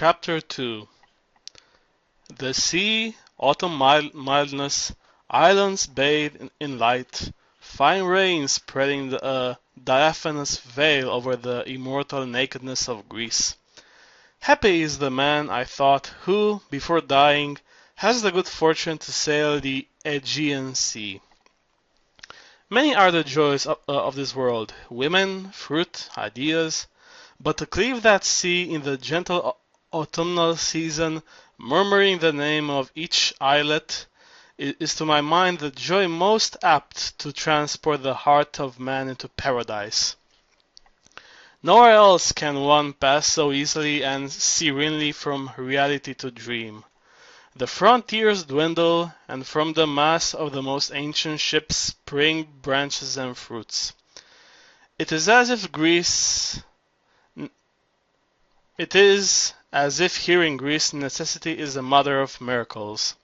Chapter 2. The sea, autumn mildness, islands bathed in light, fine rain spreading a diaphanous veil over the immortal nakedness of Greece. Happy is the man, I thought, who, before dying, has the good fortune to sail the Aegean Sea. Many are the joys of this world, women, fruit, ideas, but to cleave that sea in the gentle autumnal season, murmuring the name of each islet, is to my mind the joy most apt to transport the heart of man into paradise. Nowhere else can one pass so easily and serenely from reality to dream. The frontiers dwindle, and from the mass of the most ancient ships spring branches and fruits. It is as if here in Greece necessity is the mother of miracles.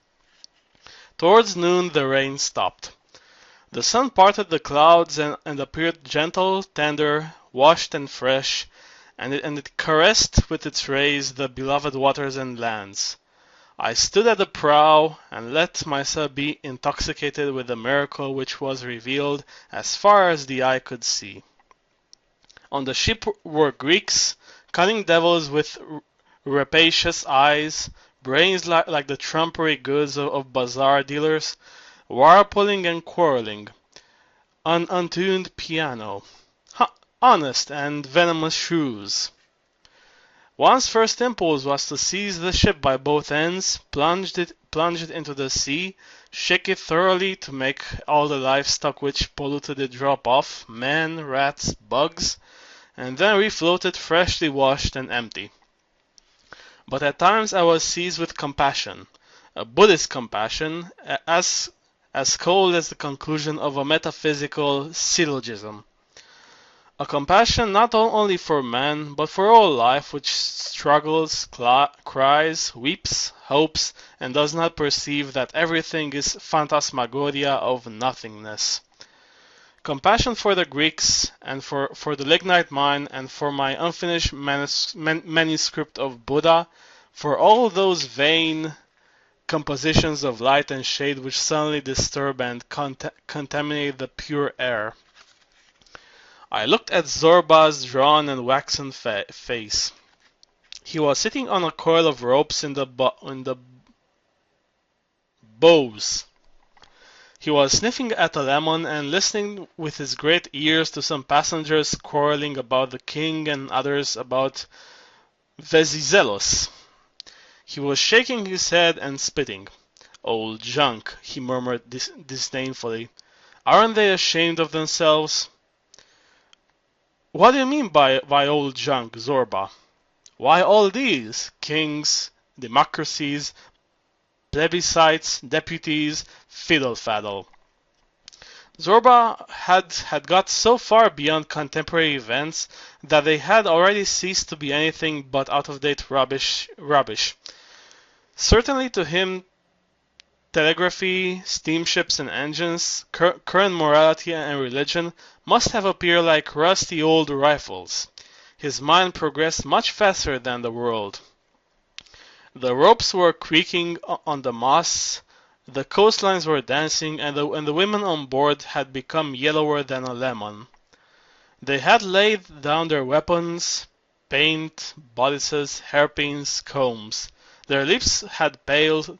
Towards noon the rain stopped. The sun parted the clouds and appeared gentle, tender, washed and fresh, and it caressed with its rays the beloved waters and lands. I stood at the prow and let myself be intoxicated with the miracle which was revealed as far as the eye could see. On the ship were Greeks, cunning devils with rapacious eyes, brains like the trumpery goods of bazaar dealers, wire-pulling and quarreling, untuned piano, honest and venomous shrews. One's first impulse was to seize the ship by both ends, plunge it into the sea, shake it thoroughly to make all the livestock which polluted it drop off, men, rats, bugs, and then refloat it freshly washed and empty. But at times I was seized with compassion, a Buddhist compassion, as cold as the conclusion of a metaphysical syllogism. A compassion not only for man, but for all life which struggles, cries, weeps, hopes, and does not perceive that everything is phantasmagoria of nothingness. Compassion for the Greeks, and for the lignite mine, and for my unfinished manuscript of Buddha, for all those vain compositions of light and shade which suddenly disturb and contaminate the pure air. I looked at Zorba's drawn and waxen face. He was sitting on a coil of ropes in the bows. He was sniffing at a lemon and listening with his great ears to some passengers quarreling about the king and others about Venizelos. He was shaking his head and spitting. "Old junk," he murmured disdainfully. "Aren't they ashamed of themselves?" "What do you mean by old junk, Zorba?" "Why, all these kings, democracies, plebiscites, deputies, fiddle-faddle." Zorba had got so far beyond contemporary events that they had already ceased to be anything but out-of-date rubbish. Certainly to him telegraphy, steamships and engines, current morality and religion must have appeared like rusty old rifles. His mind progressed much faster than the world. The ropes were creaking on the moss, the coastlines were dancing, and the women on board had become yellower than a lemon. They had laid down their weapons, paint, bodices, hairpins, combs. Their lips had paled,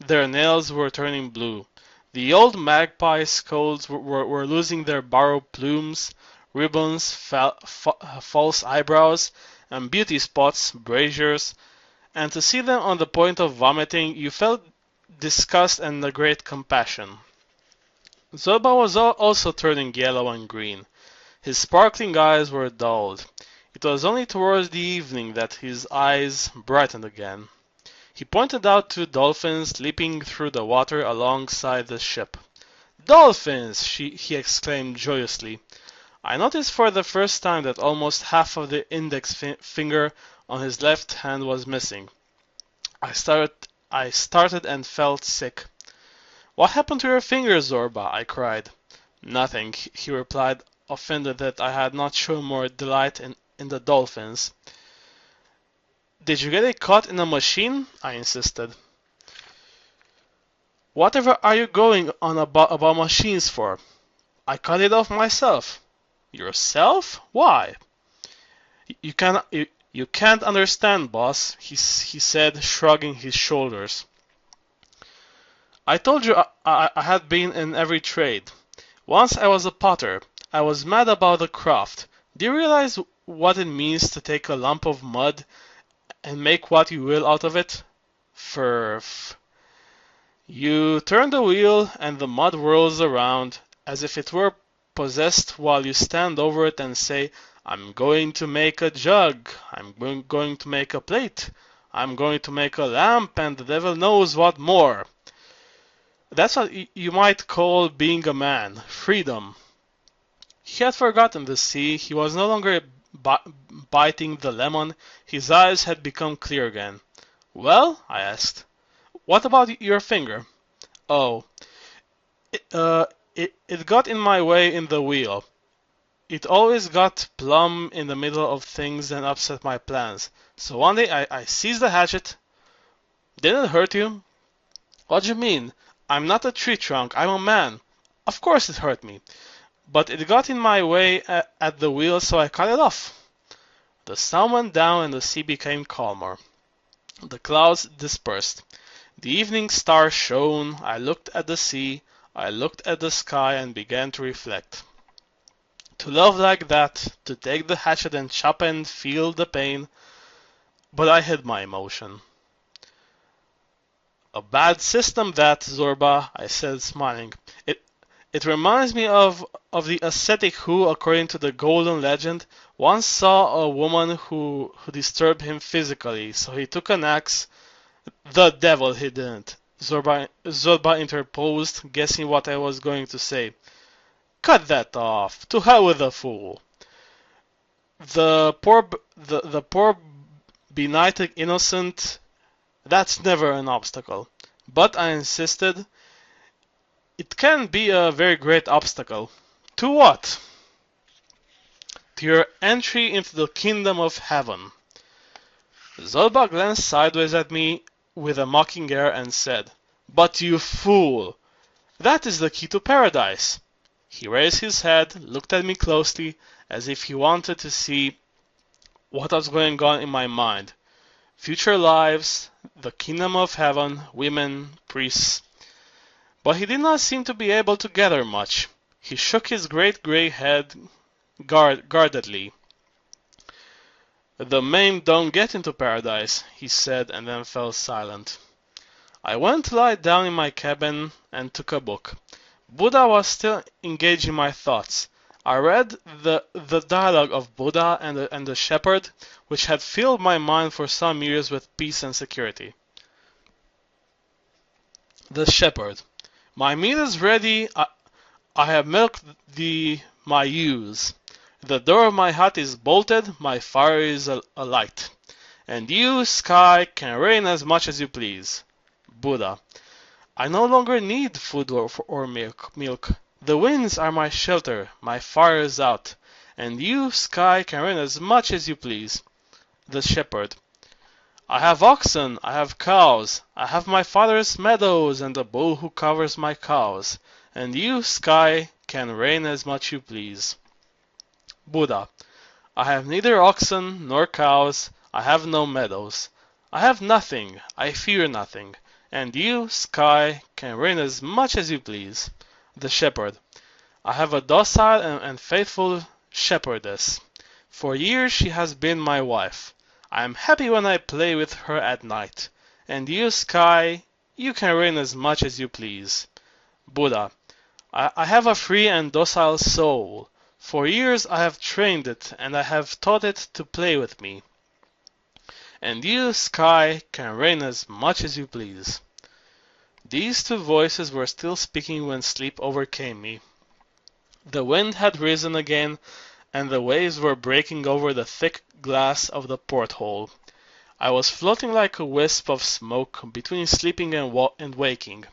their nails were turning blue. The old magpie scolds were losing their borrowed plumes, ribbons, false eyebrows, and beauty spots, braziers, and to see them on the point of vomiting, you felt disgust and a great compassion. Zorba was also turning yellow and green. His sparkling eyes were dulled. It was only towards the evening that his eyes brightened again. He pointed out two dolphins leaping through the water alongside the ship. "Dolphins!" he exclaimed joyously. I noticed for the first time that almost half of the index finger on his left hand was missing. I started and felt sick. "What happened to your finger, Zorba?" I cried. "Nothing," he replied, offended that I had not shown more delight in the dolphins. Did you get it caught in a machine? I insisted. Whatever are you going on about machines for? I cut it off myself. Yourself? Why? You can't understand, boss, he said, shrugging his shoulders. I told you I had been in every trade. Once I was a potter. I was mad about the craft. Do you realize what it means to take a lump of mud and make what you will out of it? Furf. You turn the wheel and the mud whirls around as if it were possessed while you stand over it and say, I'm going to make a jug, I'm going to make a plate, I'm going to make a lamp and the devil knows what more. That's what you might call being a man, freedom. He had forgotten the sea, he was no longer biting the lemon, his eyes had become clear again. Well, I asked. What about your finger? Oh, it got in my way in the wheel. It always got plumb in the middle of things and upset my plans. So one day I seized the hatchet. Didn't it hurt you? What do you mean? I'm not a tree trunk, I'm a man. Of course it hurt me. But it got in my way at the wheel, so I cut it off. The sun went down and the sea became calmer. The clouds dispersed. The evening stars shone. I looked at the sea, I looked at the sky and began to reflect. To love like that, to take the hatchet and chop and feel the pain, but I hid my emotion. A bad system that, Zorba, I said, smiling. It reminds me of the ascetic who, according to the golden legend, once saw a woman who disturbed him physically, so he took an axe. The devil he didn't. Zorba interposed, guessing what I was going to say. Cut that off. To hell with the fool. The poor benighted innocent. That's never an obstacle. But I insisted. It can be a very great obstacle. To what? To your entry into the kingdom of heaven. Zorba glanced sideways at me with a mocking air and said, But you fool! That is the key to paradise. He raised his head, looked at me closely, as if he wanted to see what was going on in my mind. Future lives, the kingdom of heaven, women, priests. But he did not seem to be able to gather much. He shook his great grey head guardedly. The maimed don't get into paradise, he said, and then fell silent. I went to lie down in my cabin and took a book. Buddha was still engaged in my thoughts. I read the dialogue of Buddha and the shepherd, which had filled my mind for some years with peace and security. The shepherd. My meal is ready. I have milked my ewes. The door of my hut is bolted, my fire is alight. And you, sky, can rain as much as you please. Buddha. I no longer need food or milk. The winds are my shelter, my fire is out. And you, sky, can rain as much as you please. The shepherd. I have oxen, I have cows, I have my father's meadows and the bull who covers my cows. And you, sky, can rain as much you please. Buddha. I have neither oxen nor cows, I have no meadows. I have nothing, I fear nothing. And you, sky, can rain as much as you please. The shepherd. I have a docile and faithful shepherdess. For years she has been my wife. I am happy when I play with her at night. And you, sky, you can rain as much as you please. Buddha. I have a free and docile soul. For years I have trained it, and I have taught it to play with me. And you, sky, can rain as much as you please. These two voices were still speaking when sleep overcame me. The wind had risen again, and the waves were breaking over the thick glass of the porthole. I was floating like a wisp of smoke between sleeping and waking.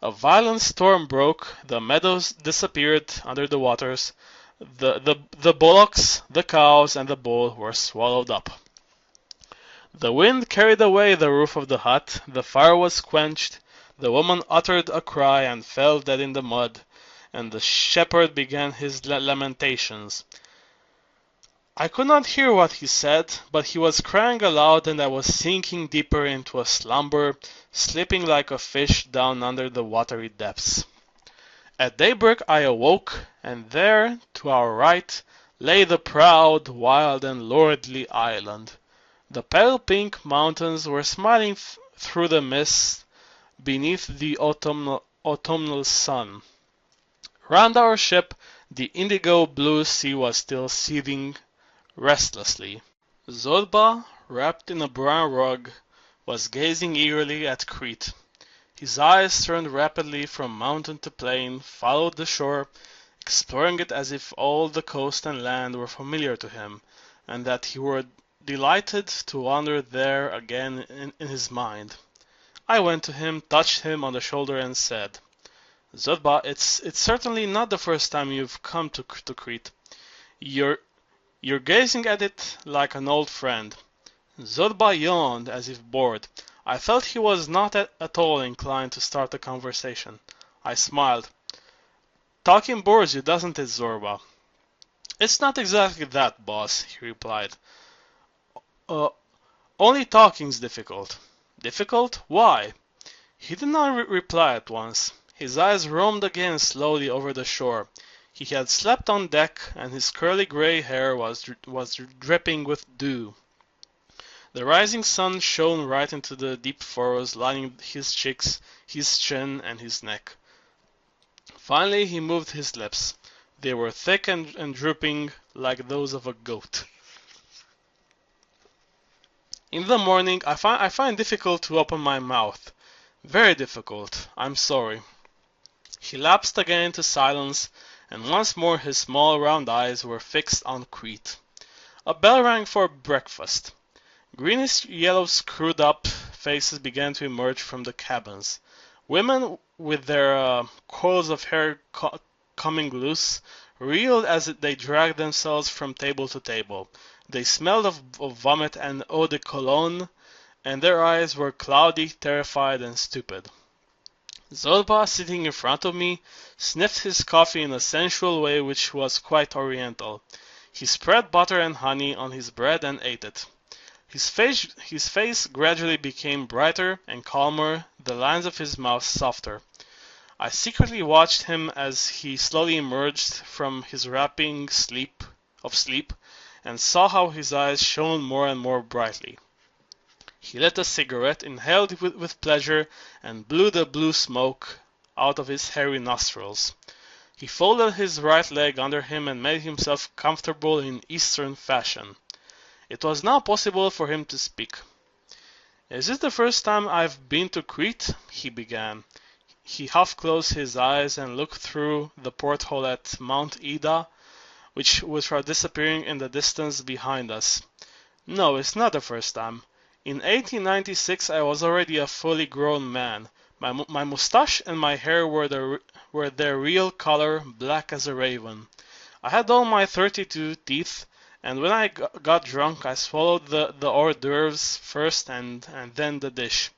A violent storm broke, the meadows disappeared under the waters, the bullocks, the cows, and the bull were swallowed up. The wind carried away the roof of the hut, the fire was quenched, the woman uttered a cry and fell dead in the mud, and the shepherd began his lamentations. I could not hear what he said, but he was crying aloud, and I was sinking deeper into a slumber, slipping like a fish down under the watery depths. At daybreak I awoke, and there, to our right, lay the proud, wild, and lordly island. The pale pink mountains were smiling through the mist beneath the autumnal sun. Round our ship, the indigo blue sea was still seething restlessly. Zorba, wrapped in a brown rug, was gazing eagerly at Crete. His eyes turned rapidly from mountain to plain, followed the shore, exploring it as if all the coast and land were familiar to him, and that he were delighted to wander there again in his mind. I went to him, touched him on the shoulder, and said, "Zorba, it's certainly not the first time you've come to Crete. You're gazing at it like an old friend." Zorba yawned as if bored. I felt he was not at all inclined to start a conversation. I smiled. "Talking bores you, doesn't it, Zorba?" "It's not exactly that, boss," he replied. Uh, Only talking's difficult." "Difficult? Why?" He did not reply at once. His eyes roamed again slowly over the shore. He had slept on deck, and his curly gray hair was dripping with dew. The rising sun shone right into the deep furrows lining his cheeks, his chin, and his neck. Finally he moved his lips. They were thick and drooping like those of a goat. "In the morning I find difficult to open my mouth. Very difficult. I'm sorry." He lapsed again into silence, and once more his small round eyes were fixed on Crete. A bell rang for breakfast. Greenish yellow screwed up faces began to emerge from the cabins. Women, with their coils of hair coming loose, reeled as they dragged themselves from table to table. They smelled of vomit and eau de cologne, and their eyes were cloudy, terrified, and stupid. Zorba, sitting in front of me, sniffed his coffee in a sensual way which was quite oriental. He spread butter and honey on his bread and ate it. His face gradually became brighter and calmer, the lines of his mouth softer. I secretly watched him as he slowly emerged from his wrapping of sleep, and saw how his eyes shone more and more brightly. He lit a cigarette, inhaled it with pleasure, and blew the blue smoke out of his hairy nostrils. He folded his right leg under him and made himself comfortable in Eastern fashion. It was now possible for him to speak. "Is this the first time I've been to Crete?" he began. He half closed his eyes and looked through the porthole at Mount Ida, which were disappearing in the distance behind us. "No, it's not the first time. In 1896 I was already a fully grown man. My mustache and my hair were their real color, black as a raven. I had all my 32 teeth, and when I got drunk I swallowed the hors d'oeuvres first and then the dish.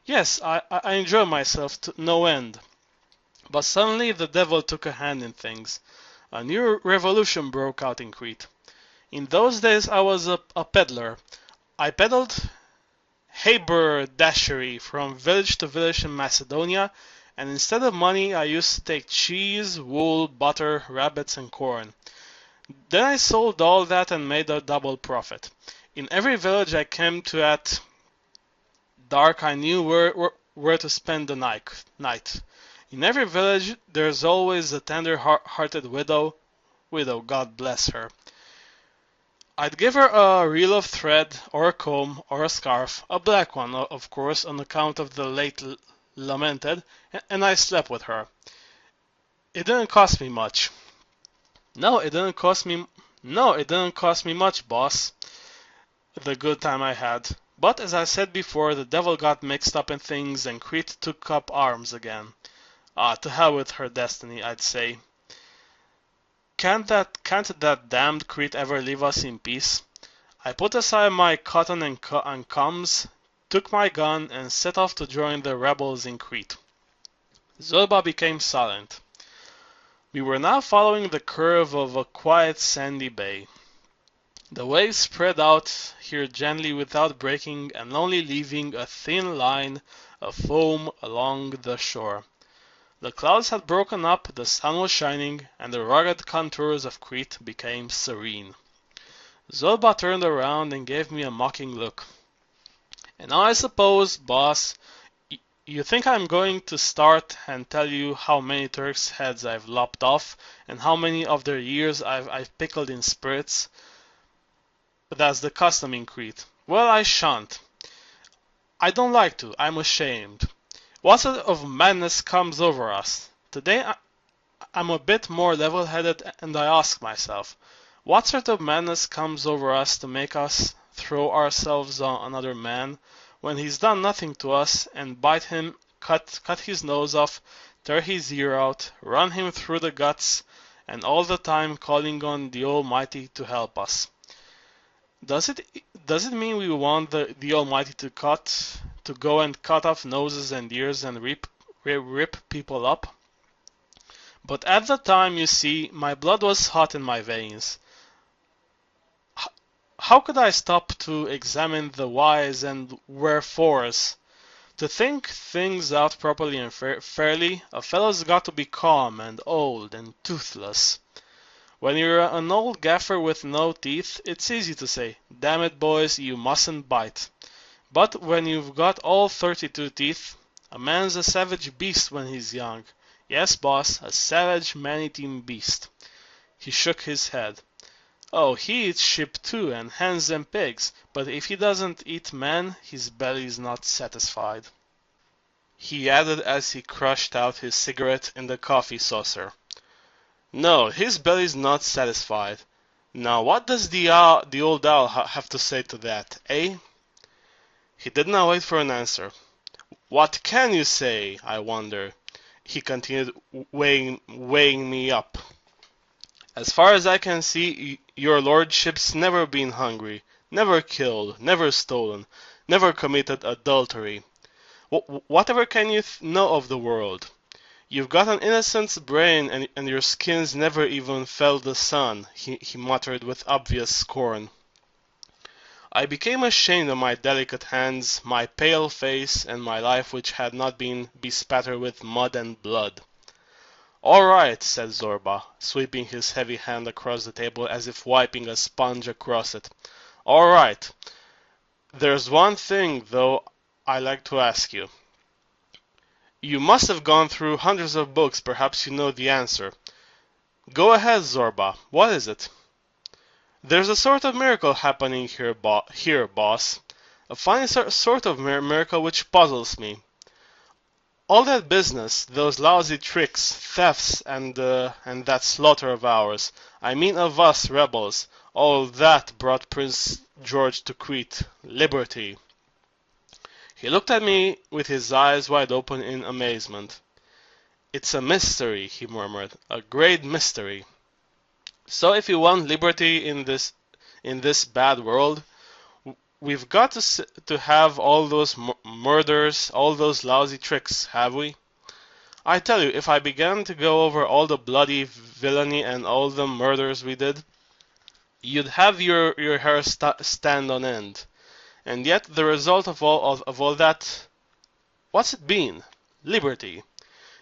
Yes, I enjoyed myself to no end. But suddenly the devil took a hand in things. A new revolution broke out in Crete. In those days I was a peddler. I peddled haberdashery from village to village in Macedonia, and instead of money I used to take cheese, wool, butter, rabbits, and corn. Then I sold all that and made a double profit. In every village I came to at dark I knew where to spend the night. In every village there's always a tender-hearted widow, God bless her. I'd give her a reel of thread, or a comb, or a scarf, a black one, of course, on account of the late lamented, and I slept with her. It didn't cost me much. No, it didn't cost me much, boss, the good time I had. But as I said before, the devil got mixed up in things, and Crete took up arms again. To hell with her destiny, I'd say. Can't that damned Crete ever leave us in peace? I put aside my cotton and combs, took my gun, and set off to join the rebels in Crete. Zorba became silent. We were now following the curve of a quiet sandy bay. The waves spread out here gently without breaking and only leaving a thin line of foam along the shore. The clouds had broken up, the sun was shining, and the rugged contours of Crete became serene. Zorba turned around and gave me a mocking look. And now I suppose, boss, you think I'm going to start and tell you how many Turks' heads I've lopped off and how many of their ears I've pickled in spirits? But that's the custom in Crete. Well, I shan't. I don't like to. I'm ashamed. What sort of madness comes over us? Today I'm a bit more level-headed and I ask myself, what sort of madness comes over us to make us throw ourselves on another man when he's done nothing to us and bite him, cut his nose off, tear his ear out, run him through the guts, and all the time calling on the Almighty to help us? Does it mean we want the Almighty to go and cut off noses and ears and rip people up? But at the time, you see, my blood was hot in my veins. How could I stop to examine the whys and wherefores? To think things out properly and fairly, a fellow's got to be calm and old and toothless. When you're an old gaffer with no teeth, it's easy to say, "Damn it, boys, you mustn't bite." But when you've got all 32 teeth, a man's a savage beast when he's young. Yes, boss, a savage man-eating beast. He shook his head. Oh, he eats sheep too, and hens and pigs, but if he doesn't eat man, his belly's not satisfied. He added as he crushed out his cigarette in the coffee saucer. No, his belly's not satisfied. Now what does the old owl have to say to that, eh? He did not wait for an answer. What can you say, I wonder? He continued, weighing me up. As far as I can see, your lordship's never been hungry, never killed, never stolen, never committed adultery. Whatever can you know of the world? You've got an innocent's brain and your skin's never even felt the sun, he muttered with obvious scorn. I became ashamed of my delicate hands, my pale face, and my life which had not been bespattered with mud and blood. All right, said Zorba, sweeping his heavy hand across the table as if wiping a sponge across it. All right. There's one thing, though, I'd like to ask you. You must have gone through hundreds of books, perhaps you know the answer. Go ahead, Zorba, what is it? There's a sort of miracle happening here, boss. A funny sort of miracle which puzzles me. All that business, those lousy tricks, thefts, and that slaughter of ours, I mean of us rebels, all that brought Prince George to Crete, liberty. He looked at me with his eyes wide open in amazement. It's a mystery, he murmured, a great mystery. So if you want liberty in this bad world, we've got to have all those murders, all those lousy tricks, have we? I tell you, if I began to go over all the bloody villainy and all the murders we did, you'd have your hair stand on end. And yet the result of all that, what's it been? Liberty.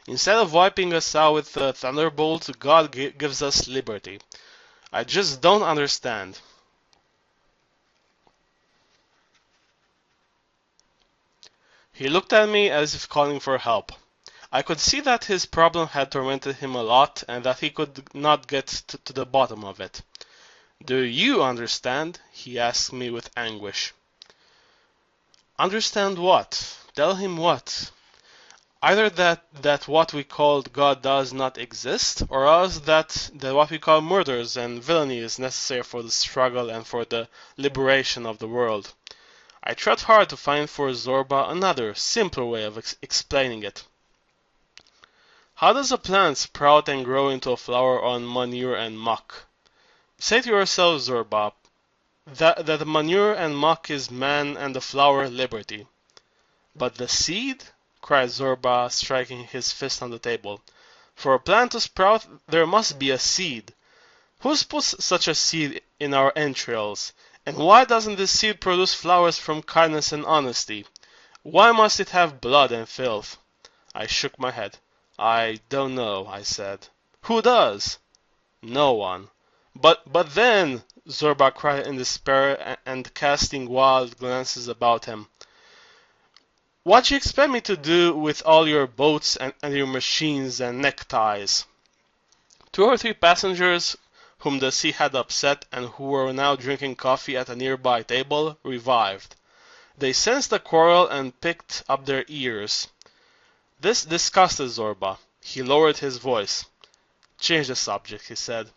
Instead of wiping us out with a thunderbolt, God gives us liberty. I just don't understand. He looked at me as if calling for help. I could see that his problem had tormented him a lot and that he could not get to the bottom of it. Do you understand? He asked me with anguish. Understand what? Tell him what? Either that what we call God does not exist, or else that what we call murders and villainy is necessary for the struggle and for the liberation of the world. I tried hard to find for Zorba another, simpler way of explaining it. How does a plant sprout and grow into a flower on manure and muck? Say to yourself, Zorba, that the manure and muck is man and the flower liberty. But the seed? Cried Zorba, striking his fist on the table. For a plant to sprout, there must be a seed. Who's put such a seed in our entrails? And why doesn't this seed produce flowers from kindness and honesty? Why must it have blood and filth? I shook my head. I don't know, I said. Who does? No one. But then, Zorba cried in despair and casting wild glances about him. What do you expect me to do with all your boats and your machines and neckties? Two or three passengers whom the sea had upset and who were now drinking coffee at a nearby table revived. They sensed the quarrel and pricked up their ears. This disgusted Zorba. He lowered his voice. Change the subject, he said.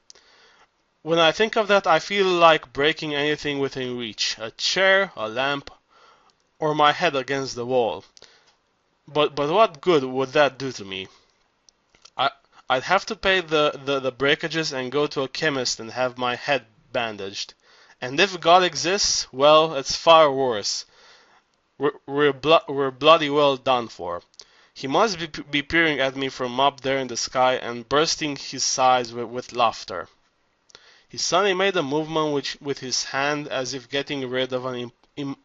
When I think of that, I feel like breaking anything within reach. A chair, a lamp, or my head against the wall. But what good would that do to me? I'd have to pay the breakages and go to a chemist and have my head bandaged. And if God exists, well, it's far worse. We're bloody well done for. He must be peering at me from up there in the sky and bursting his sides with laughter. He suddenly made a movement with his hand as if getting rid of an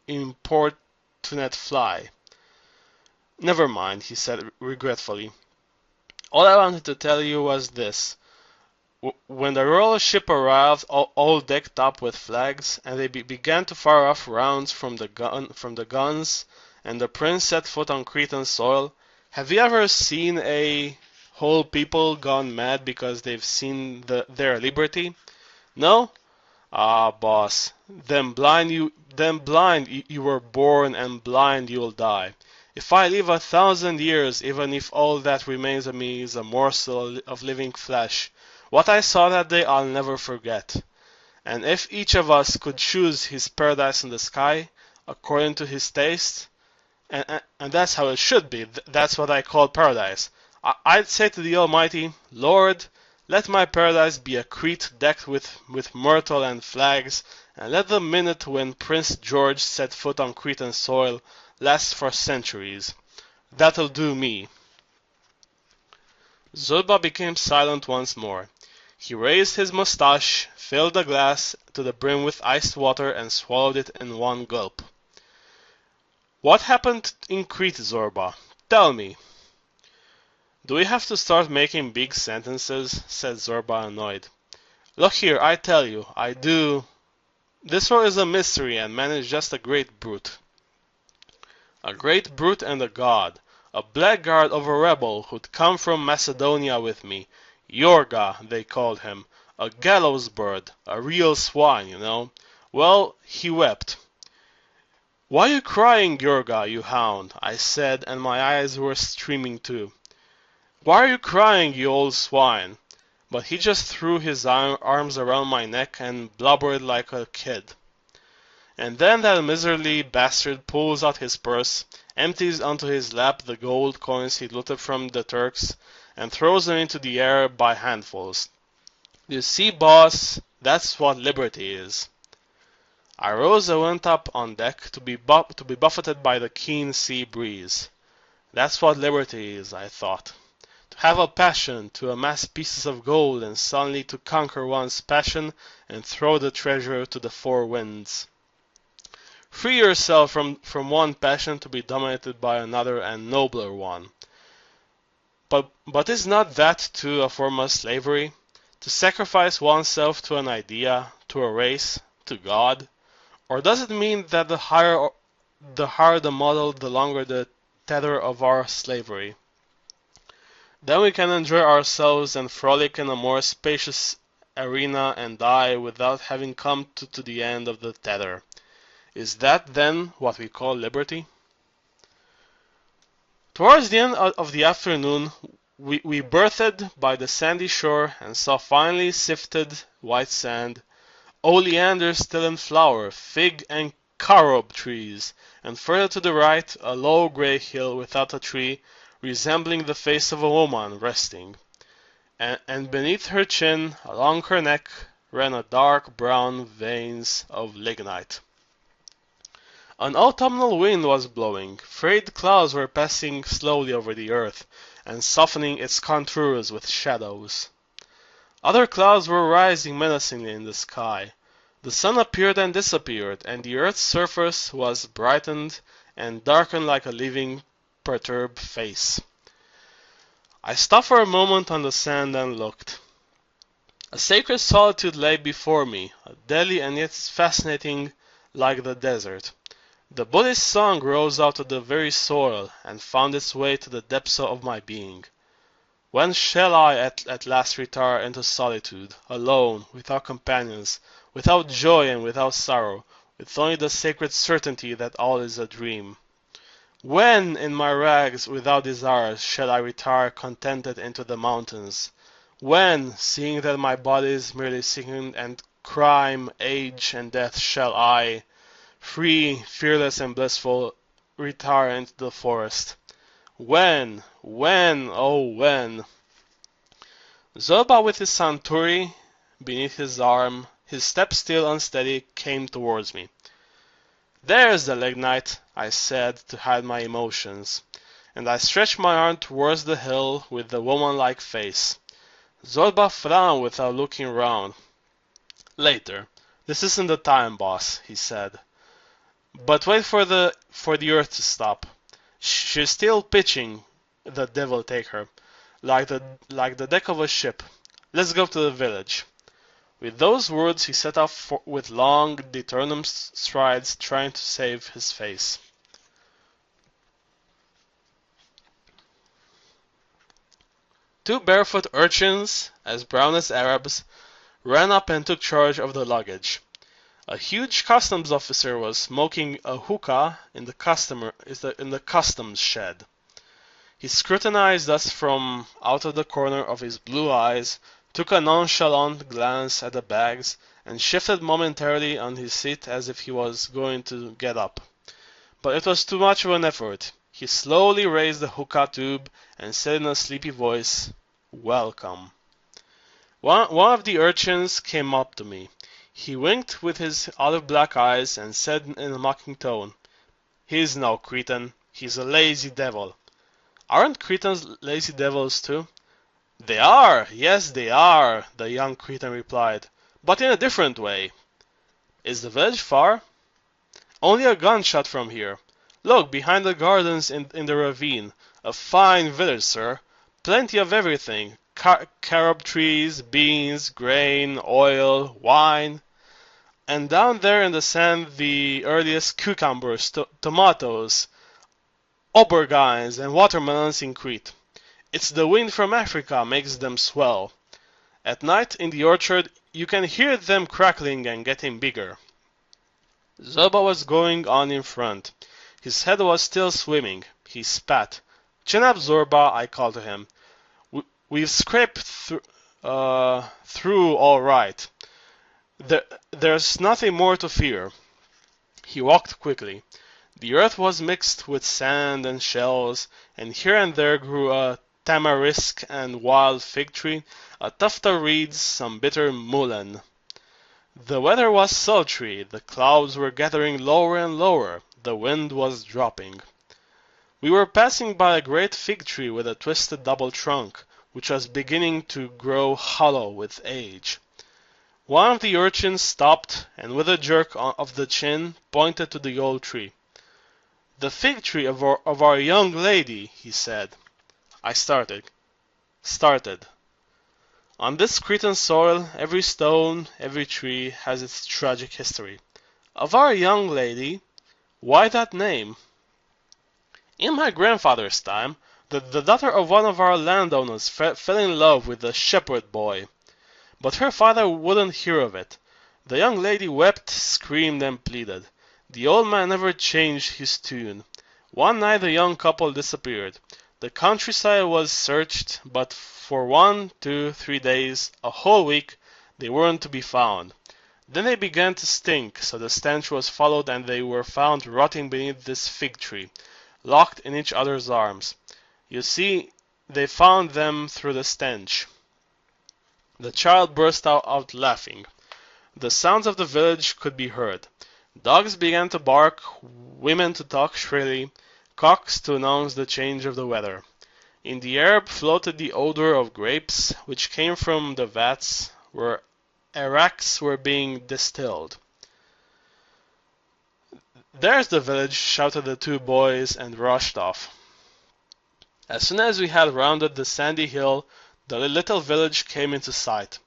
importunate fly. Never mind, he said regretfully. All I wanted to tell you was this. When the royal ship arrived, all decked up with flags, and they began to fire off rounds from the guns, and the prince set foot on Cretan soil, have you ever seen a whole people gone mad because they've seen their liberty? No? Ah, boss, then blind you were born, and blind you'll die. If I live 1,000 years, even if all that remains of me is a morsel of living flesh, what I saw that day I'll never forget. And if each of us could choose his paradise in the sky, according to his taste, and that's how it should be, that's what I call paradise, I'd say to the Almighty, Lord, let my paradise be a Crete decked with myrtle and flags, and let the minute when Prince George set foot on Cretan soil last for centuries. That'll do me. Zorba became silent once more. He raised his mustache, filled the glass to the brim with iced water, and swallowed it in one gulp. What happened in Crete, Zorba? Tell me. Do we have to start making big sentences? Said Zorba, annoyed. Look here, I tell you, I do. This war is a mystery, and man is just a great brute. A great brute and a god. A blackguard of a rebel who'd come from Macedonia with me. Yorga, they called him. A gallows bird. A real swine, you know. Well, he wept. Why are you crying, Yorga, you hound? I said, and my eyes were streaming too. Why are you crying, you old swine? But he just threw his arms around my neck and blubbered like a kid. And then that miserly bastard pulls out his purse, empties onto his lap the gold coins he looted from the Turks, and throws them into the air by handfuls. You see, boss, that's what liberty is. I rose and went up on deck to be buffeted by the keen sea breeze. That's what liberty is, I thought. To have a passion, to amass pieces of gold, and suddenly to conquer one's passion and throw the treasure to the four winds. Free yourself from one passion to be dominated by another and nobler one. But is not that too a form of slavery? To sacrifice oneself to an idea, to a race, to God? Or does it mean that the higher the model, the longer the tether of our slavery? Then we can enjoy ourselves and frolic in a more spacious arena and die without having come to the end of the tether. Is that then what we call liberty? Towards the end of the afternoon, we berthed by the sandy shore and saw finely sifted white sand, oleander still in flower, fig and carob trees, and further to the right a low grey hill without a tree, resembling the face of a woman resting. And beneath her chin, along her neck, ran a dark brown veins of lignite. An autumnal wind was blowing. Frayed clouds were passing slowly over the earth, and softening its contours with shadows. Other clouds were rising menacingly in the sky. The sun appeared and disappeared, and the earth's surface was brightened and darkened like a living, perturbed face. I stopped for a moment on the sand and looked. A sacred solitude lay before me, deadly and yet fascinating like the desert. The Buddhist song rose out of the very soil and found its way to the depths of my being. When shall I at last retire into solitude, alone, without companions, without joy and without sorrow, with only the sacred certainty that all is a dream? When, in my rags, without desires, shall I retire contented into the mountains? When, seeing that my body is merely sinking and crime, age, and death, shall I, free, fearless, and blissful, retire into the forest? When? When? Oh, when? Zorba, with his Santuri beneath his arm, his step still unsteady, came towards me. "There's the lignite," I said, to hide my emotions, and I stretched my arm towards the hill with the woman-like face. Zorba frowned without looking round. "Later. This isn't the time, boss," he said. "But wait for the earth to stop. She's still pitching, the devil take her, like the deck of a ship. Let's go to the village." With those words he set off with long, determined strides, trying to save his face. Two barefoot urchins, as brown as Arabs, ran up and took charge of the luggage. A huge customs officer was smoking a hookah in the customs shed. He scrutinized us from out of the corner of his blue eyes, took a nonchalant glance at the bags, and shifted momentarily on his seat as if he was going to get up. But it was too much of an effort. He slowly raised the hookah tube and said in a sleepy voice, "Welcome." One of the urchins came up to me. He winked with his olive black eyes and said in a mocking tone, "He's no cretin. He's a lazy devil." "Aren't cretins lazy devils too?" "They are, yes they are," the young cretin replied, "but in a different way." "Is the village far?" "Only a gunshot from here. Look, behind the gardens in the ravine. A fine village, sir. Plenty of everything. Carob trees, beans, grain, oil, wine. And down there in the sand the earliest cucumbers, tomatoes, aubergines, and watermelons in Crete. It's the wind from Africa makes them swell. At night in the orchard you can hear them crackling and getting bigger." Zorba was going on in front. His head was still swimming. He spat. "Chin up, Zorba," I called to him. "We've scraped through all right. There's nothing more to fear." He walked quickly. The earth was mixed with sand and shells, and here and there grew a tamarisk and wild fig tree, a tuft of reeds, some bitter mullein. The weather was sultry, the clouds were gathering lower and lower, the wind was dropping. We were passing by a great fig tree with a twisted double trunk, which was beginning to grow hollow with age. One of the urchins stopped, and with a jerk of the chin pointed to the old tree. "The fig tree of our young lady," he said. I started. On this Cretan soil, every stone, every tree has its tragic history. Of our young lady, why that name? In my grandfather's time, the daughter of one of our landowners fell in love with a shepherd boy. But her father wouldn't hear of it. The young lady wept, screamed, and pleaded. The old man never changed his tune. One night the young couple disappeared. The countryside was searched, but for 1, 2, 3 days, a whole week, they weren't to be found. Then they began to stink, so the stench was followed and they were found rotting beneath this fig tree, locked in each other's arms. You see, they found them through the stench. The child burst out laughing. The sounds of the village could be heard. Dogs began to bark, women to talk shrilly, cocks to announce the change of the weather. In the air floated the odor of grapes, which came from the vats where arracs were being distilled. "There's the village," shouted the two boys, and rushed off. As soon as we had rounded the sandy hill, the little village came into sight.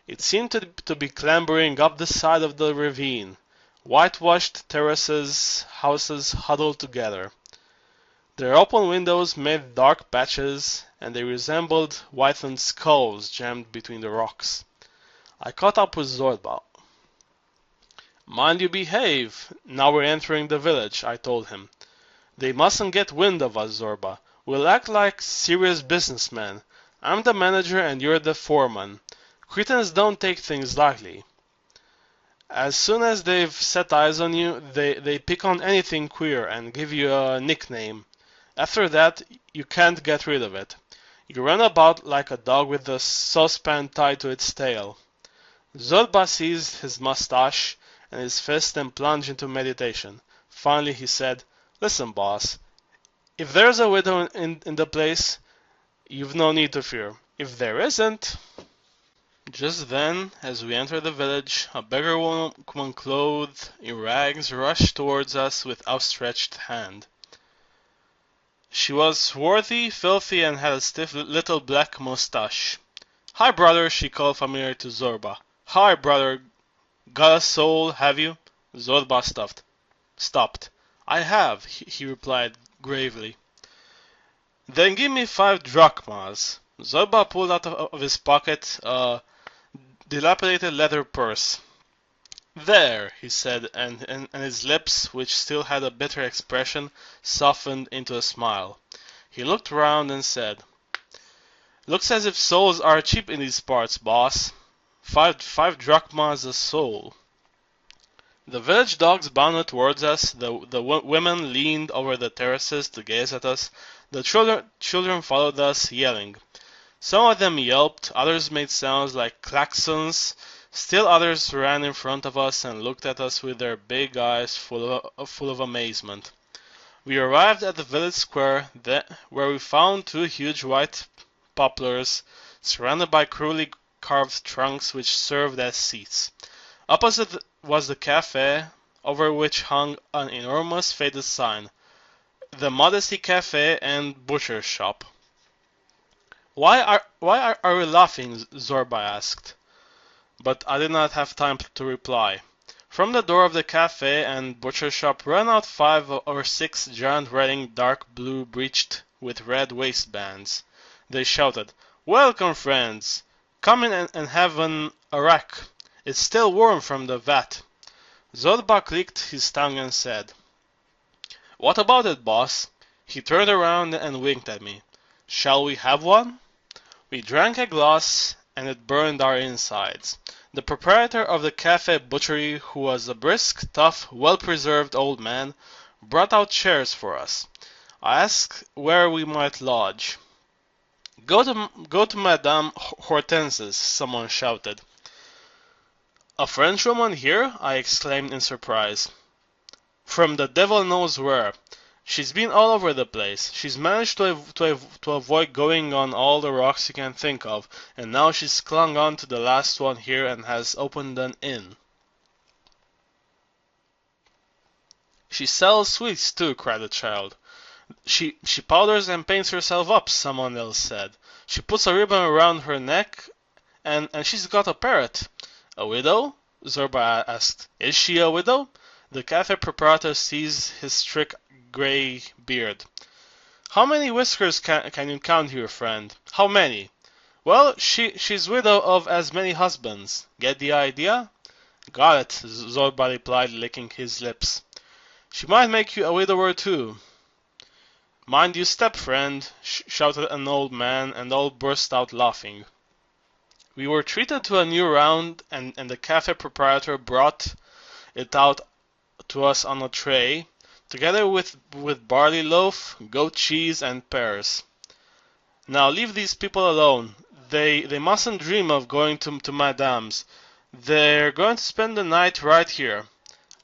It seemed to be clambering up the side of the ravine. Whitewashed terraces, houses huddled together. Their open windows made dark patches, and they resembled whitened skulls jammed between the rocks. I caught up with Zorba. "Mind you behave, now we're entering the village," I told him. "They mustn't get wind of us, Zorba. We'll act like serious businessmen. I'm the manager and you're the foreman. Cretans don't take things lightly. As soon as they've set eyes on you, they pick on anything queer and give you a nickname. After that, you can't get rid of it. You run about like a dog with a saucepan tied to its tail." Zorba seized his mustache and his fist and plunged into meditation. Finally he said, "Listen, boss, if there's a widow in the place, you've no need to fear. If there isn't—" Just then, as we entered the village, a beggar woman clothed in rags rushed towards us with outstretched hand. She was swarthy, filthy, and had a stiff little black moustache. "Hi, brother," she called familiarly to Zorba. "Hi, brother. Got a soul, have you?" Zorba stopped. "I have," he replied gravely. "Then give me 5 drachmas." Zorba pulled out of his pocket a dilapidated leather purse. "There," he said, and his lips, which still had a bitter expression, softened into a smile. He looked round and said, "Looks as if souls are cheap in these parts, boss. 5 drachmas a soul." The village dogs bounded towards us, the women leaned over the terraces to gaze at us, the children followed us, yelling. Some of them yelped, others made sounds like klaxons, still others ran in front of us and looked at us with their big eyes full of amazement. We arrived at the village square, where we found 2 huge white poplars, surrounded by cruelly carved trunks which served as seats. Opposite was the cafe, over which hung an enormous faded sign, "The Modesty Cafe and Butcher's Shop." Why are we laughing?" Zorba asked. But I did not have time to reply. From the door of the cafe and butcher shop ran out 5 or 6 giant riding dark blue breeched with red waistbands. They shouted, "Welcome, friends! Come in and have an arrack. It's still warm from the vat." Zorba clicked his tongue and said, "What about it, boss?" He turned around and winked at me. "Shall we have one?" We drank a glass, and it burned our insides. The proprietor of the cafe butchery, who was a brisk, tough, well-preserved old man, brought out chairs for us. I asked where we might lodge. Go to Madame Hortense's," someone shouted. "A Frenchwoman here?" I exclaimed in surprise. "From the devil knows where. She's been all over the place. She's managed to avoid going on all the rocks you can think of, and now she's clung on to the last one here and has opened an inn." "She sells sweets too," cried the child. She powders and paints herself up," someone else said. "She puts a ribbon around her neck, and she's got a parrot." "A widow?" Zorba asked. "Is she a widow?" The cafe proprietor seized his thick gray beard. "How many whiskers can you count here, friend? How many?" "Well, she's widow of as many husbands. Get the idea?" "Got it," Zorba replied, licking his lips. "She might make you a widower too." "Mind you step, friend," shouted an old man, and all burst out laughing. We were treated to a new round, and the cafe proprietor brought it out to us on a tray, together with barley loaf, goat cheese, and pears. "Now leave these people alone. They mustn't dream of going to Madame's. They're going to spend the night right here.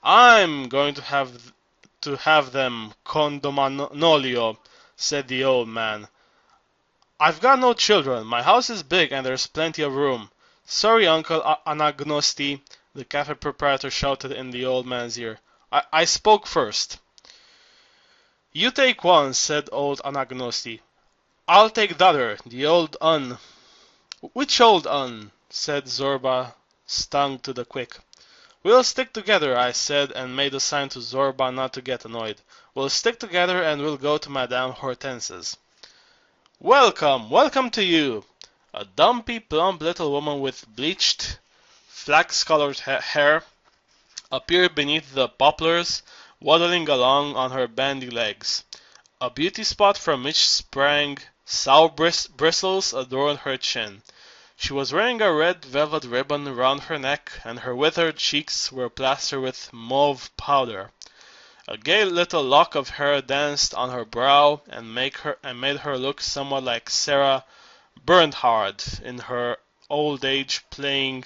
I'm going to have them condominio, said the old man. I've got no children. My house is big and there's plenty of room. Sorry, Uncle Anagnosti, the cafe proprietor shouted in the old man's ear. I spoke first. You take one, said old Anagnosti. I'll take the other, the old un. Which old un? Said Zorba, stung to the quick. We'll stick together, I said, and made a sign to Zorba not to get annoyed. We'll stick together and we'll go to Madame Hortense's. Welcome, welcome to you! A dumpy, plump little woman with bleached, flax-colored hair appeared beneath the poplars, waddling along on her bandy legs. A beauty spot from which sprang sour bristles adorned her chin. She was wearing a red velvet ribbon round her neck, and her withered cheeks were plastered with mauve powder. A gay little lock of hair danced on her brow and made her look somewhat like Sarah Bernhardt in her old age playing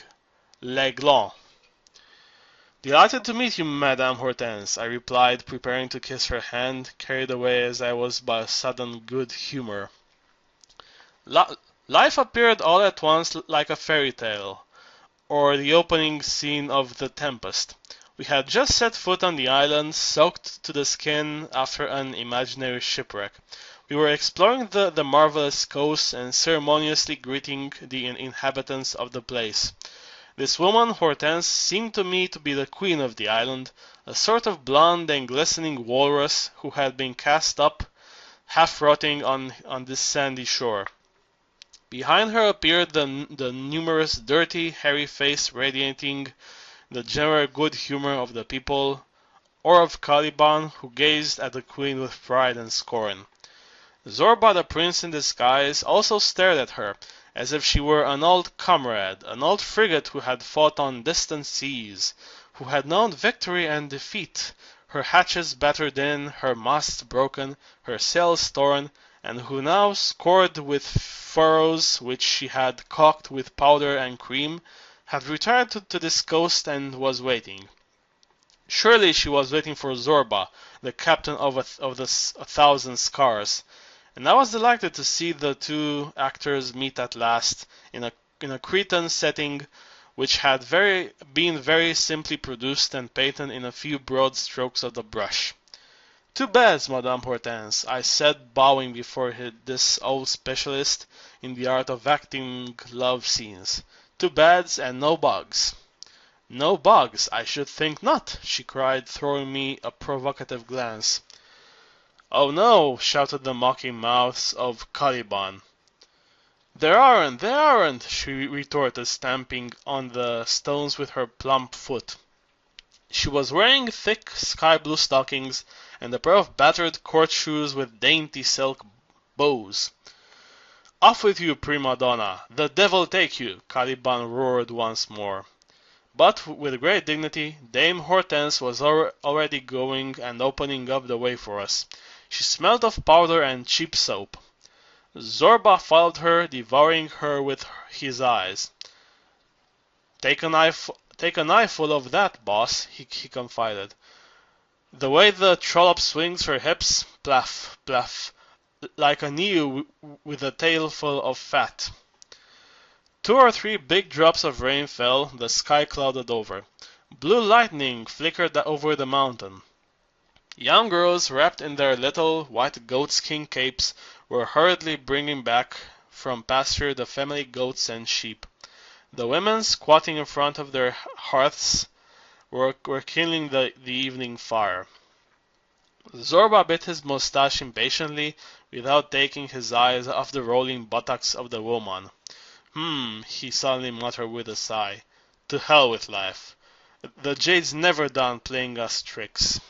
l'aiglon. Delighted to meet you, Madame Hortense, I replied, preparing to kiss her hand, carried away as I was by sudden good humor. Life appeared all at once like a fairy tale, or the opening scene of The Tempest. We had just set foot on the island, soaked to the skin after an imaginary shipwreck. We were exploring the marvelous coast and ceremoniously greeting the inhabitants of the place. This woman, Hortense, seemed to me to be the queen of the island, a sort of blonde and glistening walrus who had been cast up, half rotting on this sandy shore. Behind her appeared the numerous dirty, hairy face radiating the general good humor of the people, or of Caliban, who gazed at the queen with pride and scorn. Zorba, the prince in disguise, also stared at her, as if she were an old comrade, an old frigate who had fought on distant seas, who had known victory and defeat, her hatches battered in, her masts broken, her sails torn, and who now, scored with furrows which she had caulked with powder and cream, had retired to this coast and was waiting. Surely she was waiting for Zorba, the captain of the 1,000 scars, and I was delighted to see the two actors meet at last in a Cretan setting which had been very simply produced and painted in a few broad strokes of the brush. Two beds, Madame Hortense, I said, bowing before this old specialist in the art of acting love scenes. Two beds and no bugs. No bugs, I should think not, she cried, throwing me a provocative glance. Oh no, shouted the mocking mouths of Caliban. There aren't, she retorted, stamping on the stones with her plump foot. She was wearing thick sky-blue stockings and a pair of battered court shoes with dainty silk bows. Off with you, prima donna! The devil take you! Caliban roared once more. But with great dignity, Dame Hortense was already going and opening up the way for us. She smelled of powder and cheap soap. Zorba followed her, devouring her with his eyes. Take a knifeful of that, boss, he confided. The way the trollop swings her hips, plaff, plaff, like an eel with a tail full of fat. 2 or 3 big drops of rain fell, the sky clouded over. Blue lightning flickered over the mountain. Young girls, wrapped in their little white goatskin capes, were hurriedly bringing back from pasture the family goats and sheep. The women, squatting in front of their hearths, were kindling the evening fire. Zorba bit his moustache impatiently, without taking his eyes off the rolling buttocks of the woman. He suddenly muttered with a sigh. To hell with life. The jade's never done playing us tricks.